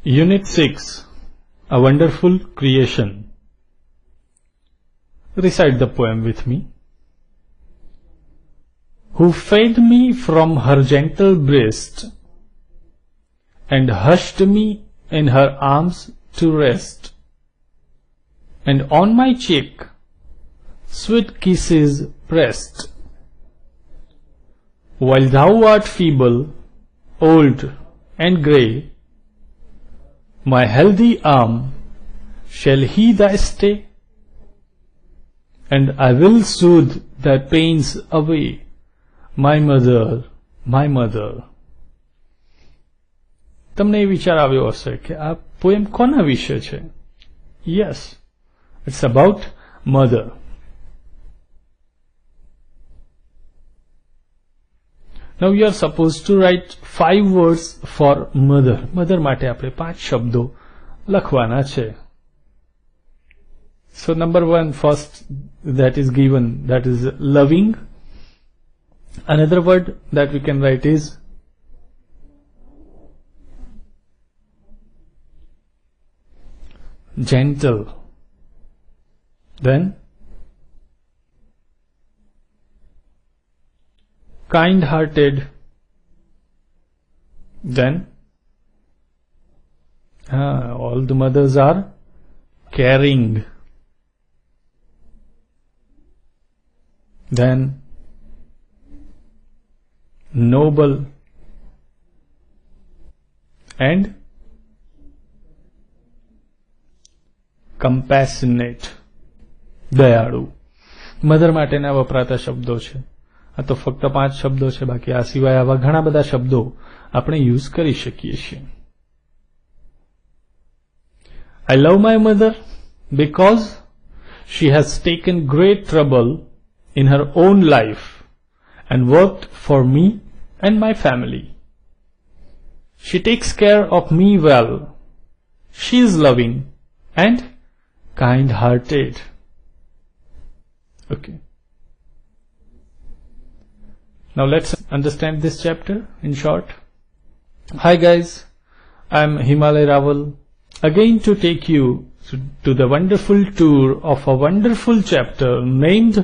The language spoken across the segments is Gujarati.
Unit 6, A Wonderful Creation. Recite the poem with me. Who fed me from her gentle breast, and hushed me in her arms to rest, and on my cheek sweet kisses pressed. While thou art feeble, old and grey, my healthy arm shall he thy stay, and I will soothe thy pains away, my mother, my mother. તમને એ વિચાર આવ્યો હશે કે આ પોએમ કોના વિશે છે? Yes, it's about mother. Now you are supposed to write 5 words for mother. Mother માટે આપણે 5 શબ્દો લખવાના છે. So number 1, first that is given, that is loving. Another word that we can write is gentle. Then kind-hearted. Then all the mothers are caring. Then noble and compassionate. દયાળુ. મધર માટેના વપરાતા શબ્દો છે. આ તો ફક્ત 5 શબ્દો છે, બાકી આ સિવાય આવા ઘણા બધા શબ્દો આપણે યુઝ કરી શકીએ છીએ. I love my mother because she has taken great trouble in her own life and worked for me and my family. She takes care of me well. She is loving and kind-hearted. Okay. Now let's understand this chapter in short. Hi guys, I'm Himalay Raval, again to take you to the wonderful tour of a wonderful chapter named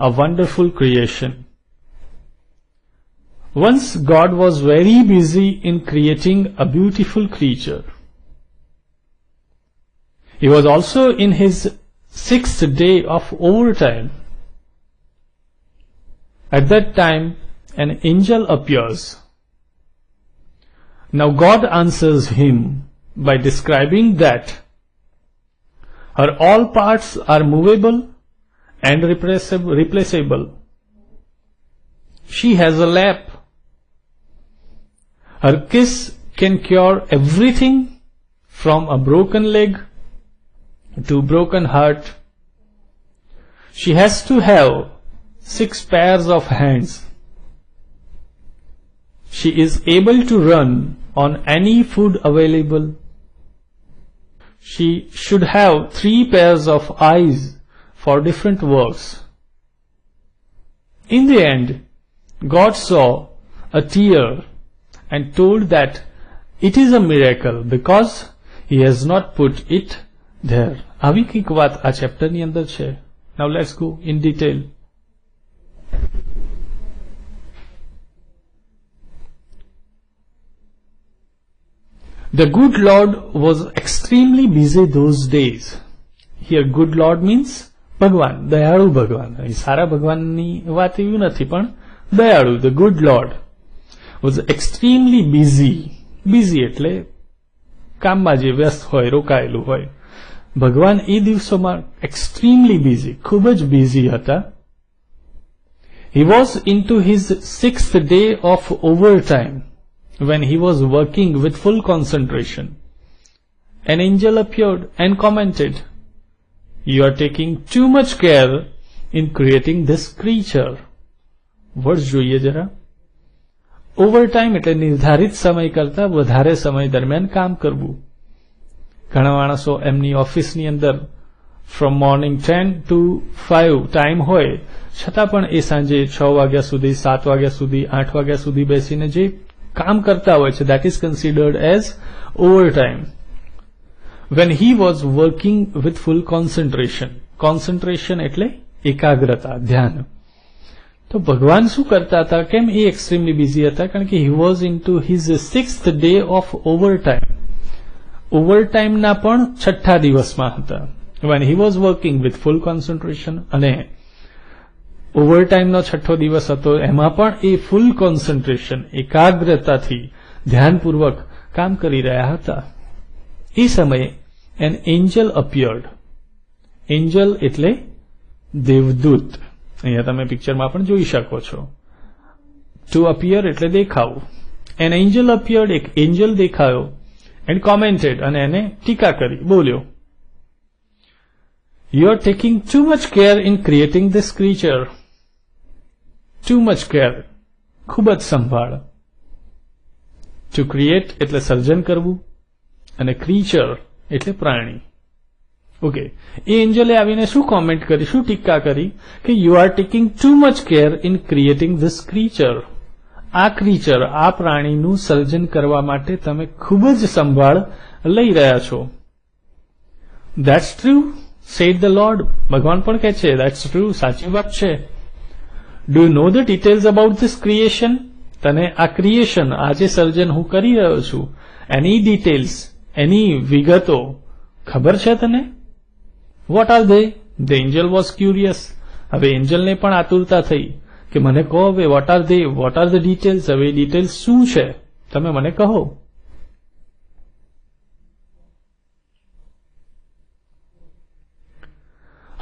A Wonderful Creation. Once God was very busy in creating a beautiful creature. He was also in his 6th day of overtime. At that time, an angel appears. Now God answers him by describing that her all parts are movable and replaceable. She has a lap. Her kiss can cure everything from a broken leg to broken heart. She has to have 6 pairs of hands. She is able to run on any food available. She should have 3 pairs of eyes for different works. In the end, God saw a tear and told that it is a miracle because He has not put it there. આવી કંઈક વાત આ ચેપ્ટરની અંદર છે. Now let's go in detail. The good Lord was extremely busy those days. Here good Lord means ભગવાન, દયાળુ ભગવાન. સારા ભગવાનની વાત એવી નથી, પણ દયાળુ, the good Lord was extremely busy. Busy એટલે કામમાં જે વ્યસ્ત હોય, રોકાયેલું હોય. ભગવાન એ દિવસોમાં extremely busy, ખૂબ જ busy હતા. He was into his 6th day of overtime when he was working with full concentration. An angel appeared and commented, "You are taking too much care in creating this creature." Words જોઈએ જરા. ઓવરટાઈમ એટલે નિર્ધારિત સમય કરતા વધારે સમય દરમિયાન કામ કરવું. ઘણા માણસો એમની ઓફિસની અંદર ફ્રોમ મોર્નિંગ 10 to 5 ટાઈમ હોય, છતાં પણ એ સાંજે 6 વાગ્યા સુધી, 7 વાગ્યા સુધી, 8 વાગ્યા સુધી બેસીને જે કામ કરતા હોય છે, that is considered as overtime. When he was working with full concentration. Concentration એટલે એકાગ્રતા, ધ્યાન. તો ભગવાન શું કરતા હતા, કેમ એ એક્સ્ટ્રીમલી બિઝી હતા? કારણ કે he was into his 6th day of overtime. ઓવરટાઈમના પણ 6થા દિવસમાં હતા. When he was working with full concentration, અને ઓવરટાઈમનો 6થો દિવસ હતો, એમાં પણ એ ફૂલ કોન્સન્ટ્રેશન, એકાગ્રતાથી ધ્યાનપૂર્વક કામ કરી રહ્યા હતા. એ સમયે an angel appeared. એન્જલ એટલે દેવદૂત. અહીંયા તમે પિક્ચરમાં પણ જોઈ શકો છો. ટુ અપિયર એટલે દેખાવું. એન એન્જલ અપિયર્ડ, એક એન્જલ દેખાયો, એન્ડ કોમેન્ટેડ, અને એને ટીકા કરી, બોલ્યો, you are taking too much care in creating this creature. Too much care, ખૂબ જ સંભાળ. ટુ ક્રિએટ એટલે સર્જન કરવું, અને ક્રીચર એટલે પ્રાણી. ઓકે, એ એન્જલે આવીને શું કોમેન્ટ કરી, શું ટીકા કરી કે you are taking too much care in creating this creature. આ ક્રીચર, આ પ્રાણીનું સર્જન કરવા માટે તમે ખૂબ જ સંભાળ લઈ રહ્યા છો. That's true, said the Lord. ભગવાન પણ કહે છે ધેટ્સ ટ્રુ, સાચી વાત છે. Do you know the details about this creation. તને આ ક્રિએશન, આ જે સર્જન હું કરી રહ્યો છું, એની ડિટેલ્સ, એની વિગતો ખબર છે તને? What are they? The angel was curious. હવે એન્જલને પણ આતુરતા થઈ કે મને કહો હવે, what are they, what are the details. હવે ડિટેલ્સ શું છે, તમે મને કહો.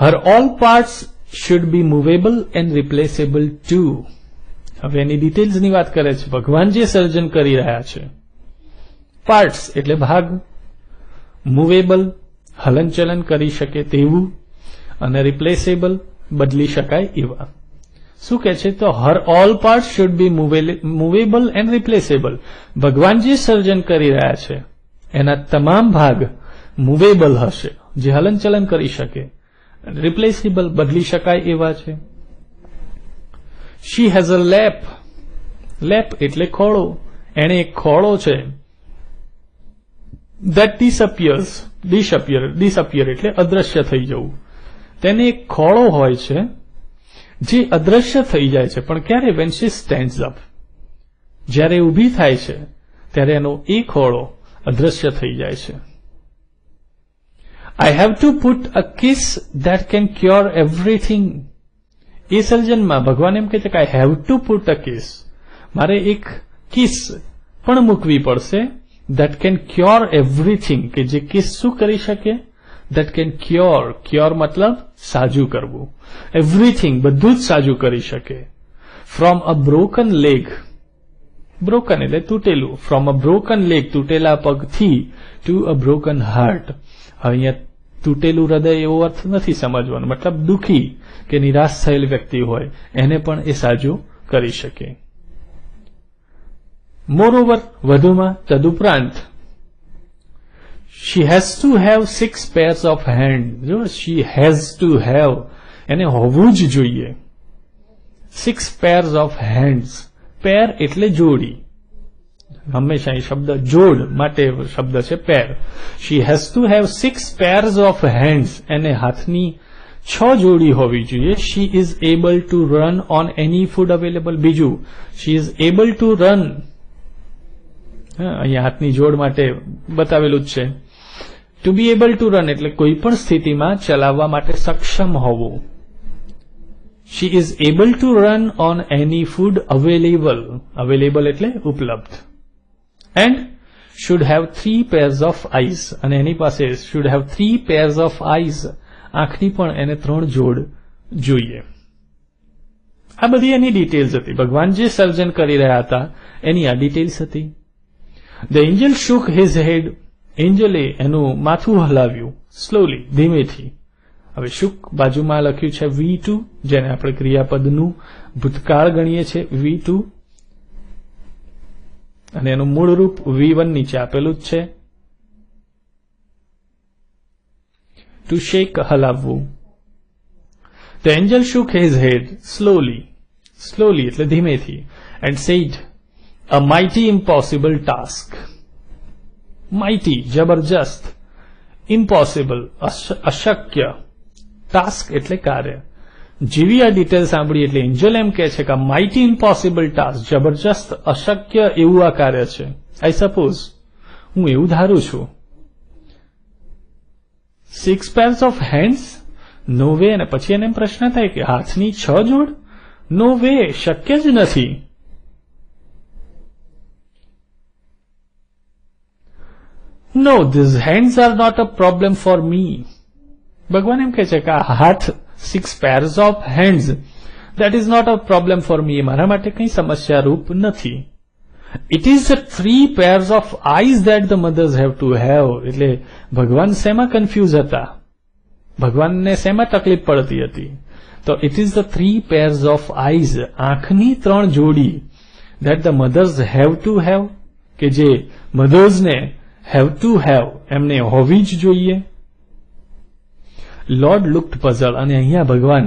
Her all parts should be movable and replaceable too. હવે એની ડિટેલ્સની વાત કરે છે. ભગવાન જે સર્જન કરી રહ્યા છે, પાર્ટ્સ એટલે ભાગ, મૂવેબલ હલનચલન કરી શકે તેવું, અને રિપ્લેસેબલ બદલી શકાય એવા. શું કે છે? તો her all part should be movable and replaceable. ભગવાન જે સર્જન કરી રહ્યા છે એના તમામ ભાગ મૂવેબલ હશે, જે હલનચલન કરી શકે, રિપ્લેસેબલ બદલી શકાય એવા છે. શી હેઝ અ લેપ. લેપ એટલે ખોળો. એને એક ખોળો છે. that disappear એટલે અદ્રશ્ય થઈ જવું. તેને એક ખોળો હોય છે જે અદ્રશ્ય થઈ જાય છે. પણ ક્યારે? when she stands up. જ્યારે ઊભી થાય છે ત્યારે એનો એ ખોળો અદ્રશ્ય થઈ જાય છે. I have to put a kiss that can cure everything. એ સર્જનમાં ભગવાન એમ કહે છે કે I have to put a kiss. મારે એક કિસ પણ મૂકવી પડશે. that can cure everything, કે જે કિસ શું કરી શકે? that can cure મતલબ સાજું કરવું. everything બધું જ સાજું કરી શકે. from a broken leg. broken એટલે તૂટેલું. from a broken leg તૂટેલા પગથી to a broken heart. અહીંયા તૂટેલું હૃદય એવો અર્થ નથી સમજવાનો. મતલબ દુખી કે નિરાશ થયેલ વ્યક્તિ હોય એને પણ એ સાજું કરી શકે. મોરઓવર વધુમાં, તદુપરાંત, she has to have 6 pairs of hands. જો she has to have, એને હોવું જ જોઈએ. 6 pairs of hands. પેર એટલે જોડી. હંમેશા એ શબ્દ જોડ માટે શબ્દ છે પેર. she has to have 6 pairs of hands. એને હાથની 6 જોડી હોવી જોઈએ. she is able to run on any food available. બીજું, she is able to run. અહીંયા હાથની જોડ માટે બતાવેલું જ છે. To be able to run એટલે કોઈ પણ સ્થિતિમાં ચલાવવા માટે સક્ષમ હોવું. She is able to run on any food available. Available એટલે ઉપલબ્ધ. And should have 3 pairs of eyes. અને એની પાસે should have 3 pairs of eyes. આંખની પણ એને 3 જોડ જોઈએ. આ બધી એની ડિટેલ્સ હતી. ભગવાન જે સર્જન કરી રહ્યા હતા એની આ ડિટેલ્સ હતી. The angel shook his head. એન્જલે એનું માથું હલાવ્યું. સ્લોલી, ધીમેથી. હવે શુક બાજુમાં લખ્યું છે V2, જેને આપણે ક્રિયાપદનું ભૂતકાળ ગણીએ છીએ V2, અને એનું મૂળ રૂપ V1 નીચે આપેલું જ છે. ટુ શેક હલાવવું. The angel shook his head slowly. Slowly એટલે ધીમેથી. And said, a mighty impossible task. Mighty, જબરજસ્ત. Impossible, અશક્ય. ટાસ્ક એટલે કાર્ય. જેવી આ ડિટેલ સાંભળી એટલે એન્જલ એમ કહે છે કે માઇટી ઇમ્પોસિબલ ટાસ્ક, જબરજસ્ત અશક્ય એવું આ કાર્ય છે. આઈ સપોઝ, હું એવું ધારું છું. 6 pairs of hands? No way. અને પછી એને પ્રશ્ન થાય કે હાથની 6 જોડ? નો વે, શક્ય જ નથી. No, these hands are not a problem for me. ભગવાન એમ કહે છે કે આ હાથ, 6 pairs of hands, that is not a problem for me. મારા માટે કંઈ સમસ્યારૂપ નથી. It is the 3 pairs of eyes that the mothers have to have. એટલે ભગવાન શેમાં કન્ફ્યુઝ હતા? ભગવાનને શેમાં તકલીફ પડતી હતી? તો it is the 3 pairs of eyes, આંખની 3 જોડી, that the mothers have to have, કે જે મધર્સને have to have, એમને હોવી જ જોઈએ. Lord looked puzzle. અને અહીંયા ભગવાન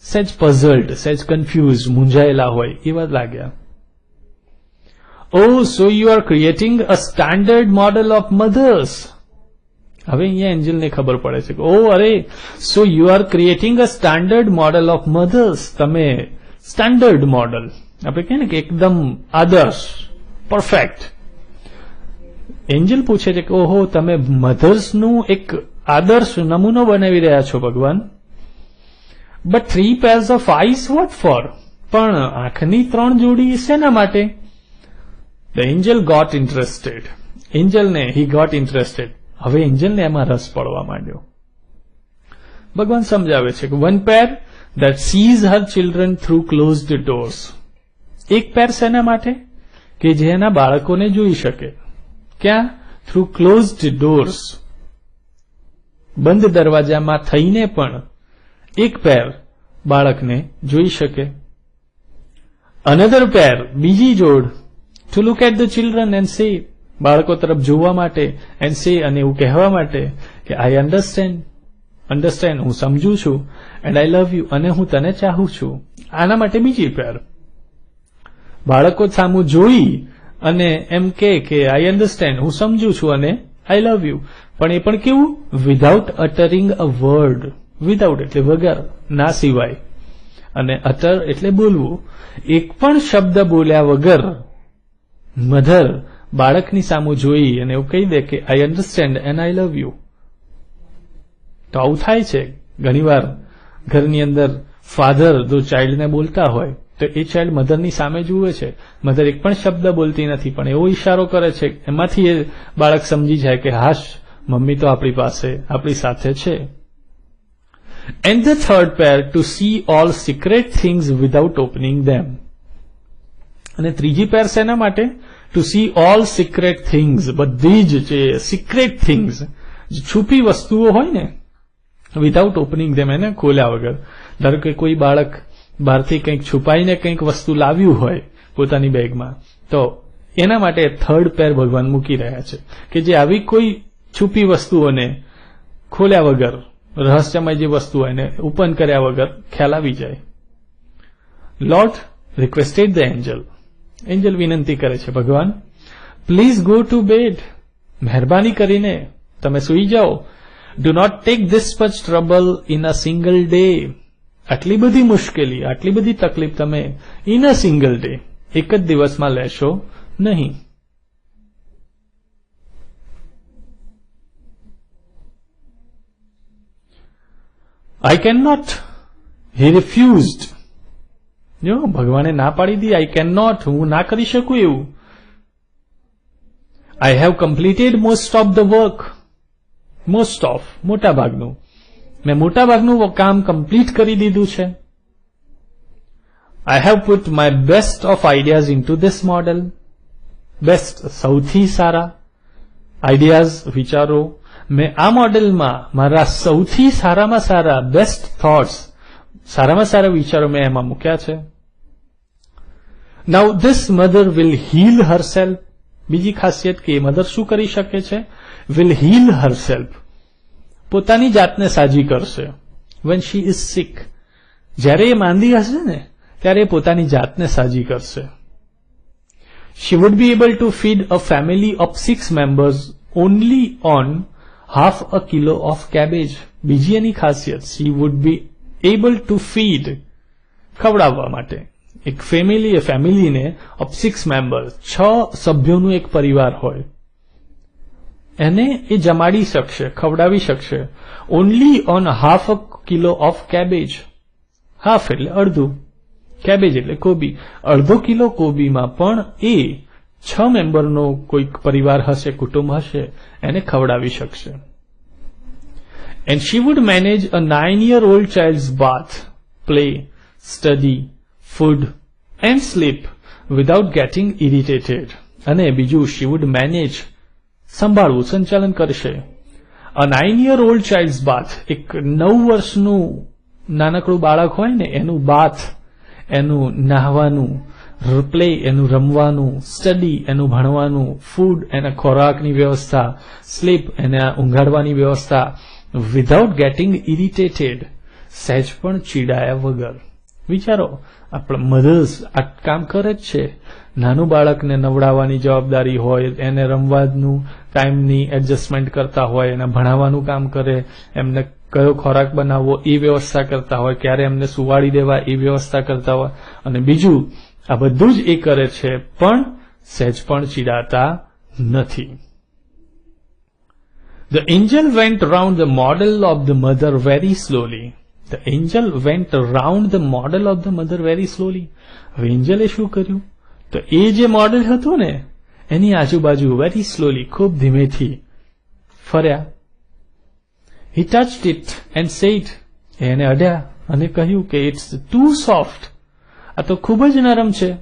સેજ પઝલ્ડ, સેજ કન્ફ્યુઝ, મૂંઝાયેલા હોય એવા લાગ્યા. Oh so you are creating a standard model of mothers. હવે અહીંયા એન્જલને ખબર પડે છે કે ઓ અરે, so you are creating a standard model of mothers. તમે સ્ટાન્ડર્ડ મોડલ, આપણે કહીએ ને કે એકદમ આદર્શ, પરફેક્ટ. એન્જલ પૂછે છે કે ઓહો, તમે મધર્સનું એક આદર્શ નમૂનો બનાવી રહ્યા છો ભગવાન. But 3 pairs of eyes, what for? પણ આંખની 3 જોડી શેના માટે? The angel got interested. એન્જલને he got interested. હવે એન્જલને એમાં રસ પડવા માંડ્યો. ભગવાન સમજાવે છે કે 1 pair that sees her children through closed doors. એક પેર શેના માટે? કે જે એના બાળકોને જોઈ શકે. ક્યાં? Through closed doors. બંધ દરવાજામાં થઈને પણ એક પેર બાળકને જોઈ શકે. અનધર પેર, બીજી જોડ, to look at the children and say, બાળકો તરફ જોવા માટે, એન્ડ સે, અને એવું કહેવા માટે કે આઈ અન્ડરસ્ટેન્ડ, હું સમજુ છું, એન્ડ આઈ લવ યુ, અને હું તને ચાહું છું. આના માટે બીજી પેર. બાળકો સામું જોઈ અને એમ કે આઈ અન્ડરસ્ટેન્ડ, હું સમજુ છું, અને આઈ લવ યુ. પણ એ પણ કેવું? Without uttering a word. Without એટલે વગર, ના સિવાય, અને અટર એટલે બોલવું. એક પણ શબ્દ બોલ્યા વગર મધર બાળકની સામું જોઈ અને એવું કહી દે કે આઈ understand and I love you. તો આવું થાય છે ઘણીવાર ઘરની અંદર. ફાધર જો ચાઇલ્ડને બોલતા હોય તો એ ચાઇલ્ડ મધરની સામે જુએ છે. મધર એક પણ શબ્દ બોલતી નથી, પણ એવો ઈશારો કરે છે, એમાંથી એ બાળક સમજી જાય કે હાશ, મમ્મી તો આપણી પાસે, આપણી સાથે છે. And the third pair to see all secret things without opening them. અને ત્રીજી પેર શેના માટે? To see all secret things. બધી જ જે સિક્રેટ થિંગ્સ, છુપી વસ્તુઓ હોય ને, વિધાઉટ ઓપનિંગ ધેમ, એને ખોલ્યા વગર. ધારો કે કોઈ બાળક બહારથી કંઈક છુપાઈને કંઈક વસ્તુ લાવ્યું હોય પોતાની બેગમાં, તો એના માટે થર્ડ પેર ભગવાન મૂકી રહ્યા છે કે જે આવી કોઈ છુપી વસ્તુઓને ખોલ્યા વગર, રહસ્યમય જે વસ્તુ હોય એને ઓપન કર્યા વગર ખ્યાલ આવી જાય. Lord requested the Angel. Angel વિનંતી કરે છે, ભગવાન પ્લીઝ ગો ટુ બેડ. મહેરબાની કરીને તમે સૂઈ જાઓ. Do not take this much trouble in a single day. આટલી બધી મુશ્કેલી, આટલી બધી તકલીફ તમે ઇન અ સિંગલ ડે, એક જ દિવસમાં લેશો નહીં. આઈ કેન નોટ, હી રિફ્યુઝડ. જો ભગવાને ના પાડી દી, આઈ કેન નોટ, હું ના કરી શકું એવું. I have completed most of the work. Most of, મોટા ભાગનું, મેં મોટા ભાગનું કામ કમ્પ્લીટ કરી દીધું છે. I have put my best of ideas in two this model. Best, સૌથી સારા આઈડિયાઝ, વિચારો મેં આ મોડેલમાં, મારા સૌથી સારામાં સારા બેસ્ટ થોટ્સ, સારામાં સારા વિચારો મેં એમાં મૂક્યા છે. Now this mother will heal herself. બીજી ખાસિયત કે મધર શું કરી શકે છે? વિલ હીલ હરસેલ્ફ, પોતાની જાતને સાજી કરશે. વેન શી ઇઝ સિક, જ્યારે એ માંદી હશે ને ત્યારે એ પોતાની જાતને સાજી કરશે. She would be able to feed a family of 6 members only on half a kilo of cabbage. બીજી એની ખાસિયત, she would be able to feed, ખવડાવવા માટે એક ફેમિલીને of 6 members, 6 સભ્યોનું એક પરિવાર હોય, એને એ જમાડી શકશે, ખવડાવી શકશે. only on half a kilo of cabbage. Half એટલે અડધું, કેબેજ એટલે કોબી, અડધો કિલો કોબીમાં પણ એ 6 મેમ્બરનો કોઈક પરિવાર હશે, કુટુંબ હશે, એને ખવડાવી શકશે. And she would manage a 9-year-old child's bath, play, study, food and sleep without getting irritated. અને બીજું, she would manage, સંભાળવું, સંચાલન કરશે. A 9-year-old child's bath, એક 9 વર્ષનું નાનકડું બાળક હોય ને, એનું બાથ, એનું નાહવાનું, પ્લે એનું રમવાનું, સ્ટડી એનું ભણવાનું, ફૂડ એના ખોરાકની વ્યવસ્થા, સ્લીપ એને ઊંઘાડવાની વ્યવસ્થા, વિધાઉટ ગેટિંગ ઇરિટેટેડ, સહેજ પણ ચીડાયા વગર. વિચારો, આપણા મધર્સ આ કામ કરે જ છે. નાનું બાળકને નવડાવવાની જવાબદારી હોય, એને રમવાનું ટાઈમની એડજસ્ટમેન્ટ કરતા હોય, એને ભણાવવાનું કામ કરે, એમને કયો ખોરાક બનાવવો એ વ્યવસ્થા કરતા હોય, ક્યારે એમને સુવાડી દેવા એ વ્યવસ્થા કરતા હોય, અને બીજું આ બધું જ એ કરે છે, પણ સહેજ પણ ચીડાતા નથી. The angel went round the model of the mother very slowly. The angel went round the model of the mother very slowly. હવે એન્જલે શું કર્યું? તો એ જે મોડેલ હતું ને, એની આજુબાજુ વેરી સ્લોલી, ખૂબ ધીમેથી ફર્યા. He touched it and said, એને અડ્યા અને કહ્યું કે it's too soft. આ તો ખૂબ જ નરમ છે.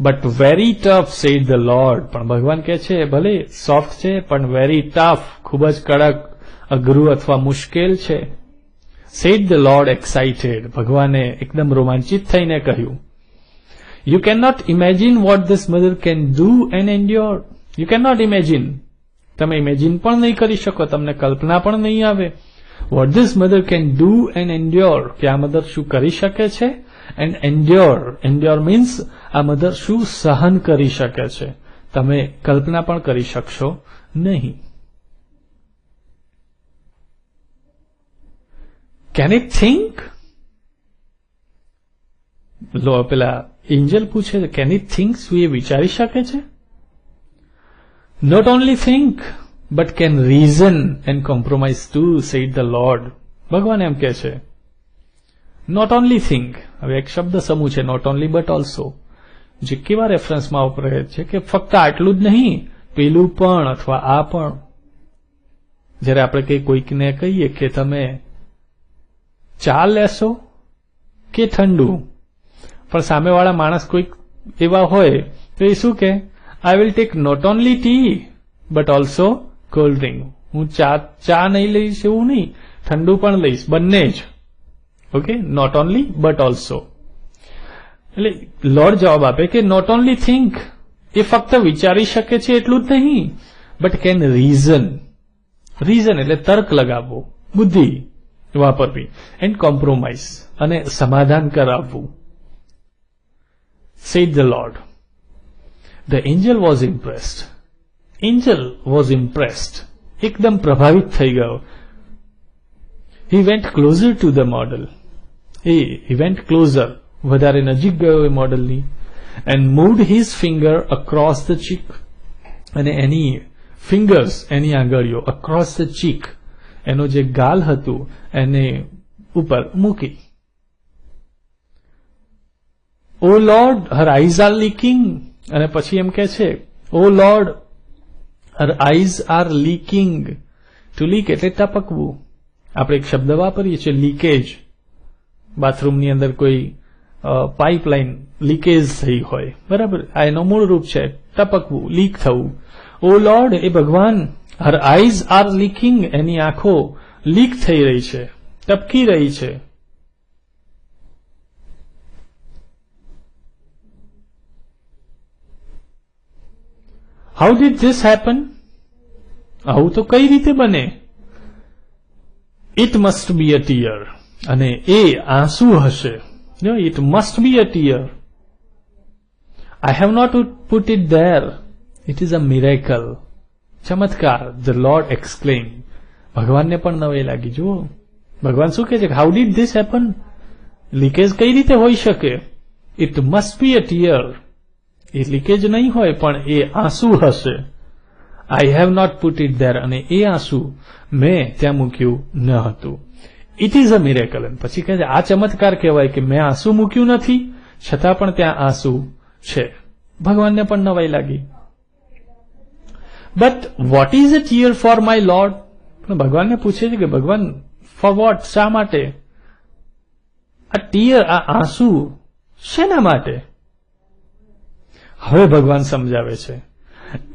But very tough, said the Lord. પણ ભગવાન કહે છે ભલે સોફ્ટ છે પણ વેરી ટફ, ખૂબ જ કડક, અઘરું અથવા મુશ્કેલ છે. Said the Lord excited. ભગવાને એકદમ રોમાંચિત થઈને કહ્યું, You cannot imagine what this mother can do and endure. You cannot imagine. તમે ઇમેજિન પણ નહીં કરી શકો, તમને કલ્પના પણ નહીં આવે. What this mother can do and endure. કે આ મધર શું કરી શકે છે, and endure. Endure means આ મધર શું સહન કરી શકે છે, તમે કલ્પના પણ કરી શકશો નહીં. Can it think? લો પેલા એન્જલ પૂછે, કેન ઇટ થિંક? શું એ વિચારી શકે છે? Not only think, but can reason and compromise too, said the Lord. ભગવાન એમ કહે છે, not only think. હવે એક શબ્દ સમૂહ છે, not only but also, જે કેવા રેફરન્સમાં વપરાય છે કે ફક્ત આટલું જ નહીં, પેલું પણ અથવા આ પણ. જ્યારે આપણે કોઈકને કહીએ કે તમે ચા લેશો કે ઠંડુ, પણ સામેવાળા માણસ કોઈક એવા હોય તો એ શું કે, I will take not only tea but also cold drink. હું ચા નહીં લઈશ એવું નહીં, ઠંડુ પણ લઈશ, બંને જ. Okay, not only but also. એટલે લોર્ડ જવાબ આપે કે નોટ ઓનલી થિંક, એ ફક્ત વિચારી શકે છે એટલું જ નહીં, બટ કેન રીઝન. રીઝન એટલે તર્ક લગાવવો, બુદ્ધિ વાપરવી, એન્ડ કોમ્પ્રોમાઇઝ અને સમાધાન કરાવવું. Said the Lord. The angel was impressed. Angel was impressed. એકદમ પ્રભાવિત થઈ ગયો. He went closer to the model. He went closer. વધારે નજીક ગયો એ મોડલની. And moved his finger across the cheek. અને એની ફિંગર્સ, એની આંગળીઓ across the cheek, એનો જે ગાલ હતું એને ઉપર મૂકી. Oh Lord, her eyes are leaking. અને પછી એમ કહે છે, Oh Lord, her eyes are leaking. To leak એટલે ટપકવું. આપણે એક શબ્દ વાપરીએ છીએ, લીકેજ. બાથરૂમની અંદર કોઈ પાઇપલાઇન લીકેજ થઈ હોય, બરાબર, આ એનો મૂળ રૂપ છે, ટપકવું, લીક થવું. ઓ લોર્ડ, એ ભગવાન, હર આઈઝ આર લીકિંગ, એની આંખો લીક થઈ રહી છે, ટપકી રહી છે. How did this happen? આવું તો કઈ રીતે બને? It must be a tear. અને એ આંસુ હશે. It must be a tear. I have not put it there. It is a miracle. ચમત્કાર. The Lord exclaimed. ભગવાનને પણ નવાઈ લાગી. જુઓ ભગવાન શું કહે છે, how did this happen? Leakage કઈ રીતે હોઈ શકે? It must be a tear. એ લીકેજ નહીં હોય પણ એ આંસુ હશે. I have not put it there. અને એ આંસુ મેં ત્યાં મૂક્યું ન હતું. It is a miracle. પછી કહે છે આ ચમત્કાર કહેવાય કે મેં આંસુ મૂક્યું નથી છતાં પણ ત્યાં આંસુ છે. ભગવાનને પણ નવાઈ લાગી. But what is a tear for my lord? પણ ભગવાનને પૂછે છે કે ભગવાન ફોર વોટ? શા માટે? આ ટીયર, આ આંસુ શેના માટે? હવે ભગવાન સમજાવે છે,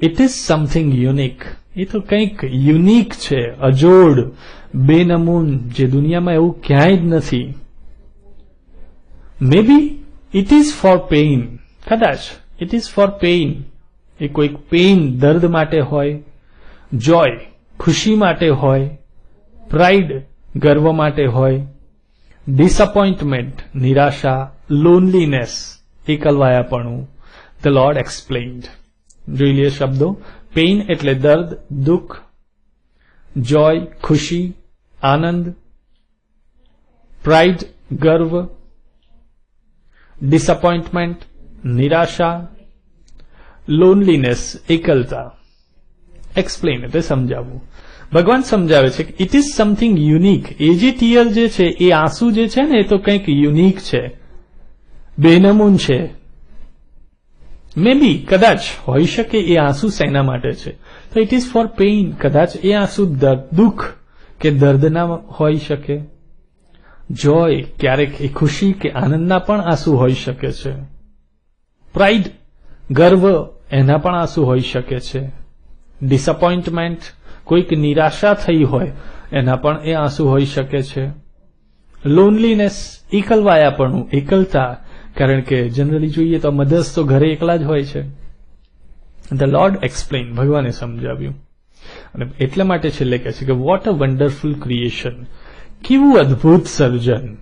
ઇટ ઇઝ સમથિંગ યુનિક. એ તો કંઈક યુનિક છે, અજોડ, બેનમૂન, જે દુનિયામાં એવું ક્યાંય જ નથી. મે B it is four pain. કદાચ ઇટ ઇઝ ફોર પેઇન. એ કોઈક પેઇન, દર્દ માટે હોય. જોય, ખુશી માટે હોય. પ્રાઇડ, ગર્વ માટે હોય. ડિસઅપોઇન્ટમેન્ટ, નિરાશા. લોનલીનેસ, એકલવાયાપણું. The Lord explained. જોઈ લઈએ શબ્દો. પેઇન એટલે દર્દ, દુઃખ. જોય, ખુશી, આનંદ. પ્રાઇડ, ગર્વ. ડિસઅપોઇન્ટમેન્ટ, નિરાશા. લોનલીનેસ, એકલતા. એક્સપ્લેન એટલે સમજાવવું. ભગવાન સમજાવે છે કે ઇટ ઇઝ સમથિંગ યુનિક. એ જે ટીયર જે છે, એ આંસુ જે છે ને, એ તો કંઈક યુનિક છે, બેનમૂન છે. મે બી, કદાચ હોઈ શકે એ આંસુ શેના માટે છે? તો ઇટ ઇઝ ફોર પેઇન. કદાચ એ આંસુ દુઃખ કે દર્દના હોઈ શકે. જોય, ક્યારેક એ ખુશી કે આનંદના પણ આંસુ હોઈ શકે છે. પ્રાઇડ, ગર્વ, એના પણ આંસુ હોઈ શકે છે. ડિસઅપોઇન્ટમેન્ટ, કોઈક નિરાશા થઈ હોય એના પણ એ આંસુ હોઈ શકે છે. લોનલીનેસ, એકલવાયાપણું, એકલતા. કારણ કે જનરલી જોઈએ તો મધર્સ તો ઘરે એકલા જ હોય છે. The lord explain. ભગવાને સમજાવ્યું. અને એટલા માટે છેલ્લે કહે છે કે વોટ અ વન્ડરફુલ ક્રિએશન. કેવું અદ્ભુત સર્જન.